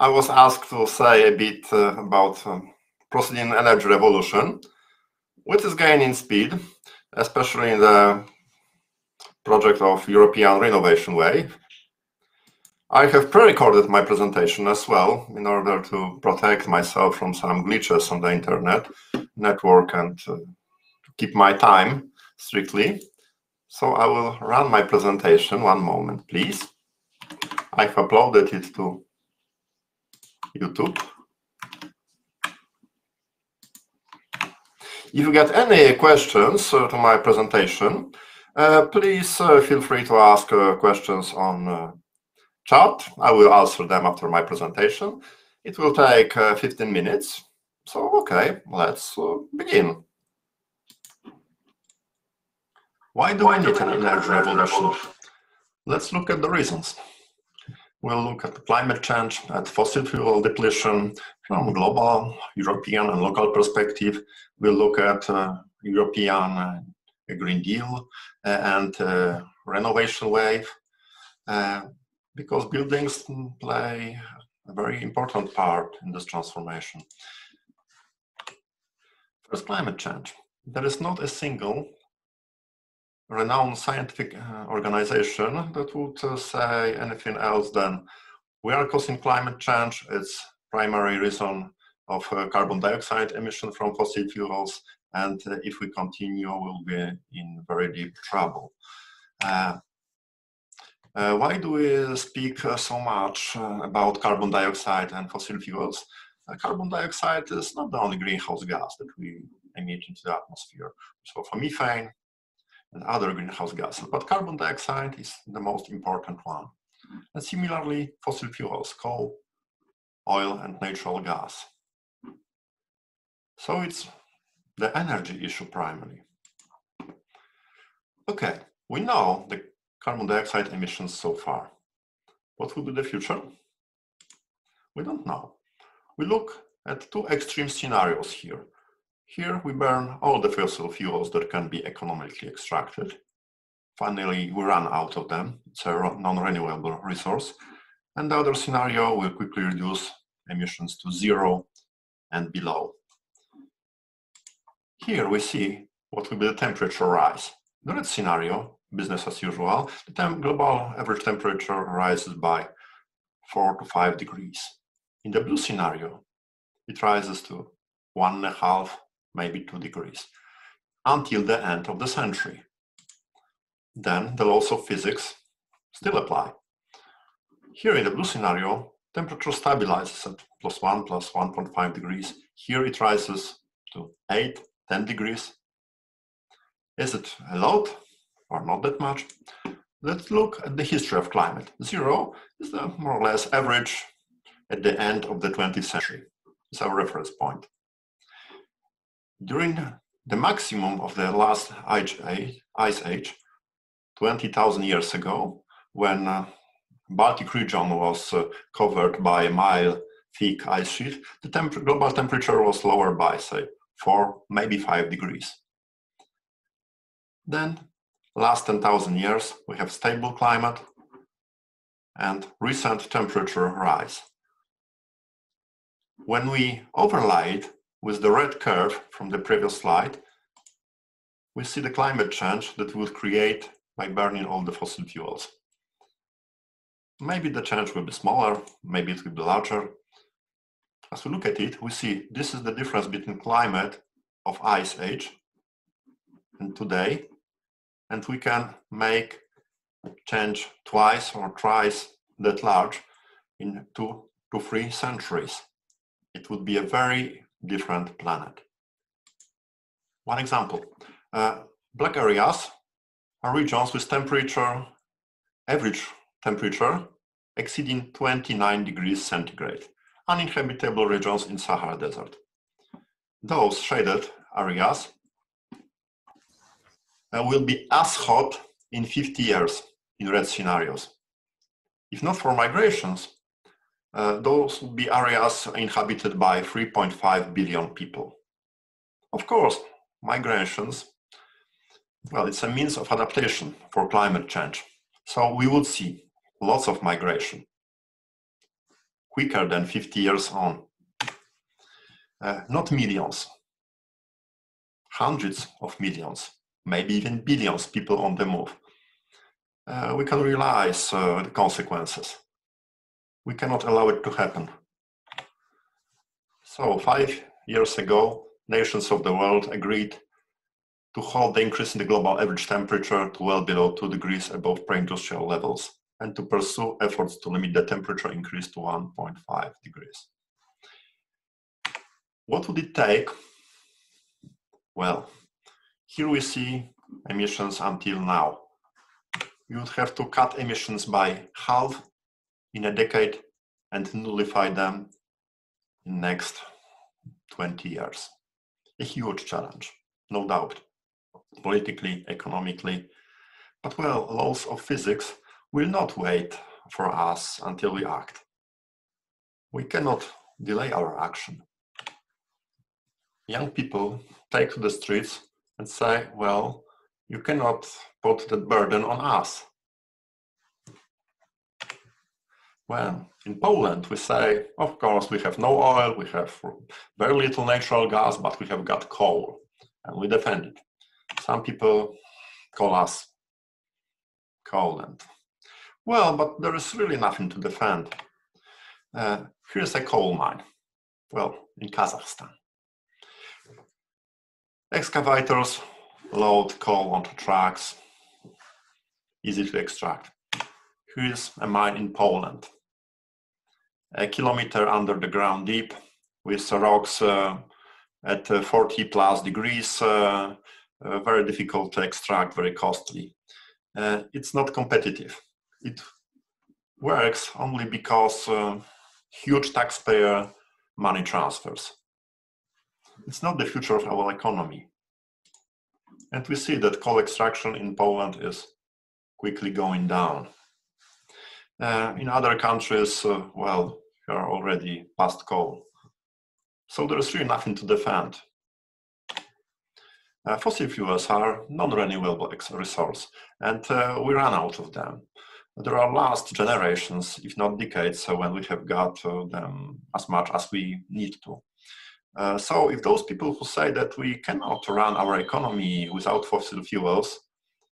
I was asked to say a bit about proceeding energy revolution, which is gaining speed, especially in the project of European Renovation Wave. I have pre-recorded my presentation as well in order to protect myself from some glitches on the internet network and to keep my time strictly. So I will run my presentation. One moment, please. I've uploaded it to YouTube. If you get any questions to my presentation, please feel free to ask questions on chat. I will answer them after my presentation. It will take 15 minutes. So, okay, let's begin. Why do we need an energy revolution? Let's look at the reasons. We'll look at climate change, at fossil fuel depletion from global, European and local perspective. We'll look at European Green Deal and renovation wave, because buildings play a very important part in this transformation. First, climate change. There is not a single renowned scientific organization that would say anything else than we are causing climate change. It's primary reason of carbon dioxide emission from fossil fuels, and if we continue, we'll be in very deep trouble. Why do we speak so much about carbon dioxide and fossil fuels? Carbon dioxide is not the only greenhouse gas that we emit into the atmosphere. So for methane and other greenhouse gases, but carbon dioxide is the most important one. And similarly, fossil fuels, coal, oil, and natural gas. So it's the energy issue primarily. Okay, we know the carbon dioxide emissions so far. What will be the future? We don't know. We look at two extreme scenarios here. Here we burn all the fossil fuels that can be economically extracted. Finally, we run out of them. It's a non-renewable resource. And the other scenario will quickly reduce emissions to zero and below. Here we see what will be the temperature rise. The red scenario, business as usual, the global average temperature rises by 4 to 5 degrees. In the blue scenario, it rises to 1.5, maybe 2 degrees, until the end of the century. Then the laws of physics still apply. Here in the blue scenario, temperature stabilizes at +1, +1.5 degrees. Here it rises to 8, 10 degrees. Is it a lot or not that much? Let's look at the history of climate. Zero is the more or less average at the end of the 20th century. It's our reference point. During the maximum of the last ice age, 20,000 years ago, when Baltic region was covered by a mile-thick ice sheet, the global temperature was lower by, say, 4, maybe 5 degrees. Then, last 10,000 years, we have stable climate and recent temperature rise. When we overlay it with the red curve from the previous slide, we see the climate change that will create by burning all the fossil fuels. Maybe the change will be smaller, maybe it will be larger. As we look at it, we see this is the difference between climate of ice age and today, and we can make change twice or thrice that large in 2 to 3 centuries. It would be a very different planet. One example, black areas are regions with temperature, average temperature exceeding 29 degrees centigrade, uninhabitable regions in Sahara Desert. Those shaded areas will be as hot in 50 years in red scenarios. If not for migrations, those would be areas inhabited by 3.5 billion people. Of course, migrations, well, it's a means of adaptation for climate change. So we would see lots of migration. quicker than 50 years on. Not millions, hundreds of millions, maybe even billions people on the move. We can realize the consequences. We cannot allow it to happen. So 5 years ago, nations of the world agreed to halt the increase in the global average temperature to well below 2 degrees above pre-industrial levels, and to pursue efforts to limit the temperature increase to 1.5 degrees. What would it take? Well, here we see emissions until now. You would have to cut emissions by half in a decade and nullify them in the next 20 years. A huge challenge, no doubt, politically, economically, but well, laws of physics will not wait for us until we act. We cannot delay our action. Young people take to the streets and say, well, you cannot put that burden on us. Well, in Poland, we say, of course, we have no oil, we have very little natural gas, but we have got coal, and we defend it. Some people call us coal. Well, but there is really nothing to defend. Here's a coal mine, well, in Kazakhstan. Excavators load coal onto trucks, easy to extract. Here is a mine in Poland, a kilometer under the ground deep, with rocks at 40 plus degrees, very difficult to extract, very costly. It's not competitive. It works only because huge taxpayer money transfers. It's not the future of our economy. And we see that coal extraction in Poland is quickly going down. In other countries, well, we are already past coal. So there is really nothing to defend. Fossil fuels are non-renewable resource, and we run out of them. There are last generations, if not decades, when we have got them as much as we need to. So if those people who say that we cannot run our economy without fossil fuels,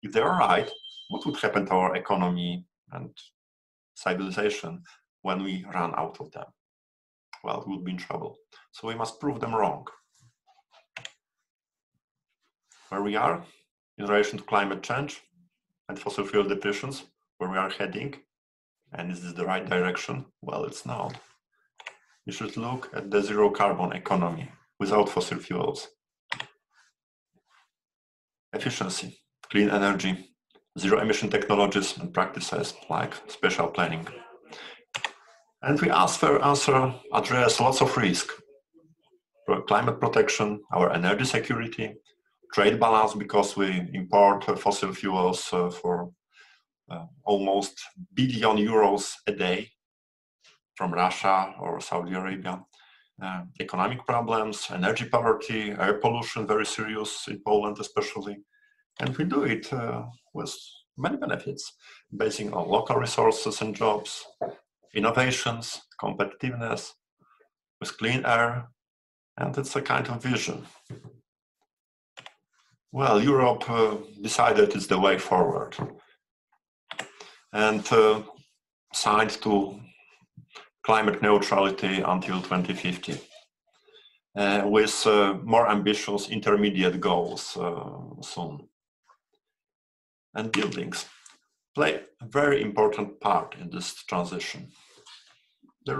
if they are right, what would happen to our economy and civilization when we run out of them? Well, we would be in trouble. So we must prove them wrong. Where we are in relation to climate change and fossil fuel depletions, where we are heading, and is this the right direction? Well, it's not. You should look at the zero carbon economy without fossil fuels. Efficiency, clean energy, zero emission technologies and practices like spatial planning. And we address lots of risk. Climate protection, our energy security, trade balance, because we import fossil fuels for almost billion euros a day from Russia or Saudi Arabia. Economic problems, energy poverty, air pollution, very serious in Poland especially. And we do it with many benefits, basing on local resources and jobs, innovations, competitiveness, with clean air, and it's a kind of vision. Well, Europe decided it's the way forward and signed to climate neutrality until 2050 with more ambitious intermediate goals soon. And buildings play a very important part in this transition. They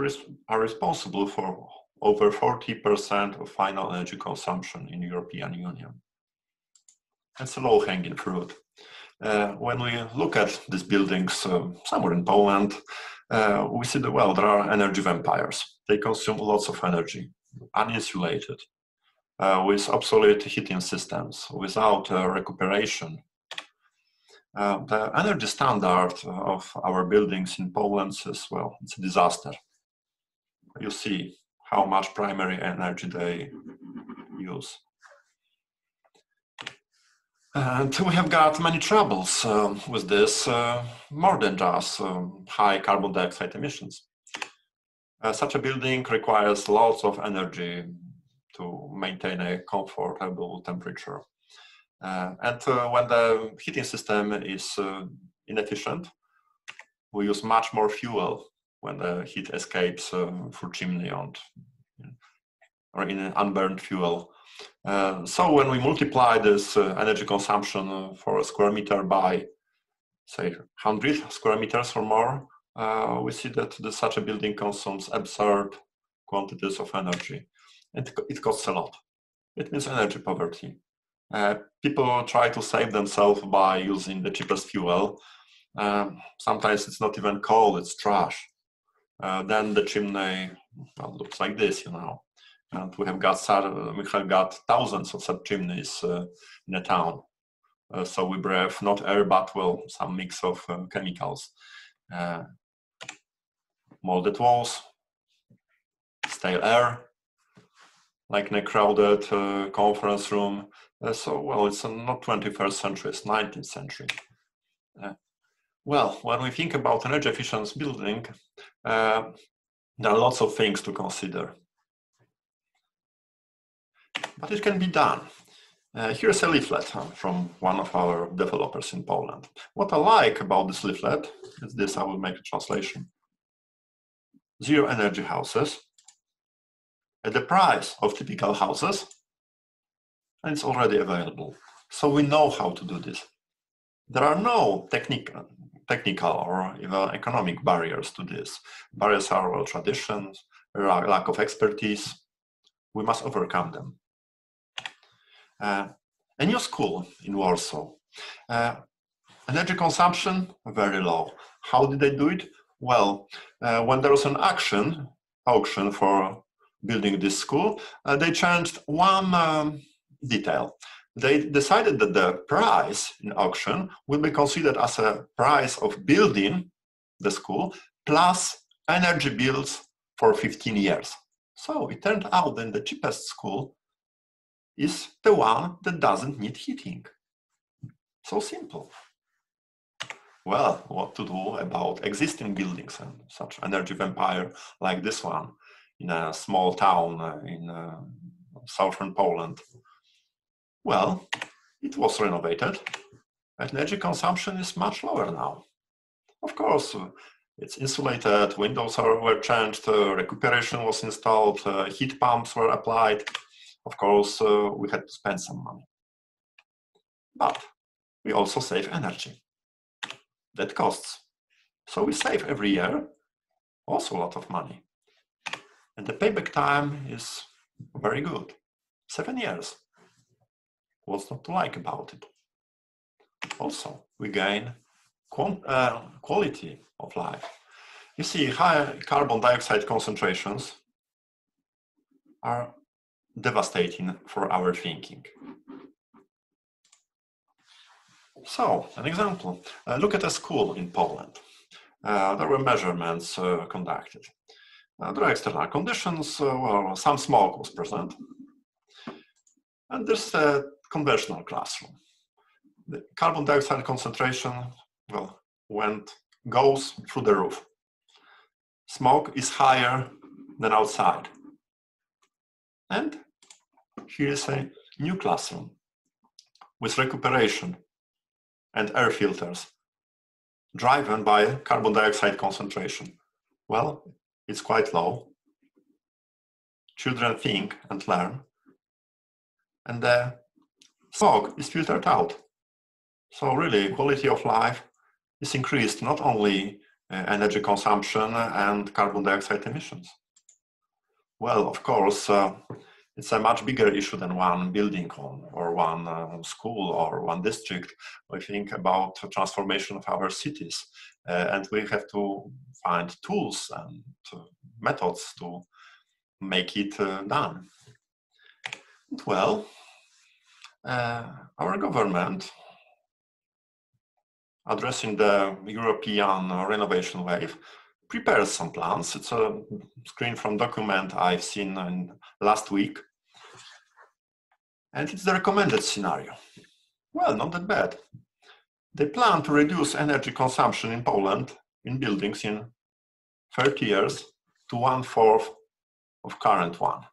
are responsible for over 40% of final energy consumption in the European Union. It's a low-hanging fruit. When we look at these buildings somewhere in Poland, we see that, well, there are energy vampires. They consume lots of energy, uninsulated, with obsolete heating systems, without recuperation. The energy standard of our buildings in Poland is, well, it's a disaster. You see how much primary energy they use. And we have got many troubles with this, more than just high carbon dioxide emissions. Such a building requires lots of energy to maintain a comfortable temperature. And when the heating system is inefficient, we use much more fuel when the heat escapes through chimney or in unburned fuel. So when we multiply this energy consumption for a square meter by, say, 100 square meters or more, we see that such a building consumes absurd quantities of energy. And it costs a lot. It means energy poverty. People try to save themselves by using the cheapest fuel. Sometimes it's not even coal, it's trash. Then the chimney looks like this, you know. And we have got thousands of such chimneys in a town. So we breathe not air, but well, some mix of chemicals. Molded walls, stale air, like in a crowded conference room. So, well, it's not 21st century, it's 19th century. Well, when we think about energy efficient building, there are lots of things to consider. But it can be done. Here's a leaflet from one of our developers in Poland. What I like about this leaflet is this, I will make a translation. Zero energy houses at the price of typical houses, and it's already available. So we know how to do this. There are no technical or even economic barriers to this. Barriers are well, traditions, lack of expertise. We must overcome them. A new school in Warsaw. Energy consumption, very low. How did they do it? Well, when there was an auction for building this school, they changed one detail. They decided that the price in auction will be considered as a price of building the school plus energy bills for 15 years. So it turned out that the cheapest school is the one that doesn't need heating. So simple. Well, what to do about existing buildings and such energy vampire like this one in a small town in southern Poland? Well, it was renovated. Energy consumption is much lower now. Of course, it's insulated, windows were changed, recuperation was installed, heat pumps were applied. Of course, we had to spend some money. But we also save energy. That costs. So we save every year also a lot of money. And the payback time is very good. 7 years. What's not to like about it? Also, we gain quality of life. You see, high carbon dioxide concentrations are devastating for our thinking. So, an example, look at a school in Poland. There were measurements conducted. There are external conditions, well, some smoke was present. And this is a conventional classroom. The carbon dioxide concentration, well, goes through the roof. Smoke is higher than outside. And here is a new classroom with recuperation and air filters driven by carbon dioxide concentration. Well, it's quite low. Children think and learn. And the smoke is filtered out. So really, quality of life is increased, not only energy consumption and carbon dioxide emissions. Well, of course, it's a much bigger issue than one building or one school or one district. We think about the transformation of our cities, and we have to find tools and methods to make it done. Well, our government, addressing the European renovation wave, prepares some plans. It's a screen from document I've seen last week. And it's the recommended scenario. Well, not that bad. They plan to reduce energy consumption in Poland in buildings in 30 years to 1/4 of current one.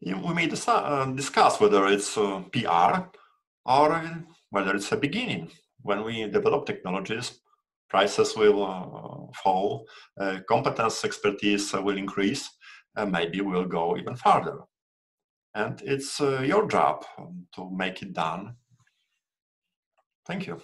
We may discuss whether it's PR or whether it's a beginning. When we develop technologies, prices will fall, competence, expertise will increase, and maybe we'll go even further. And it's your job to make it done. Thank you.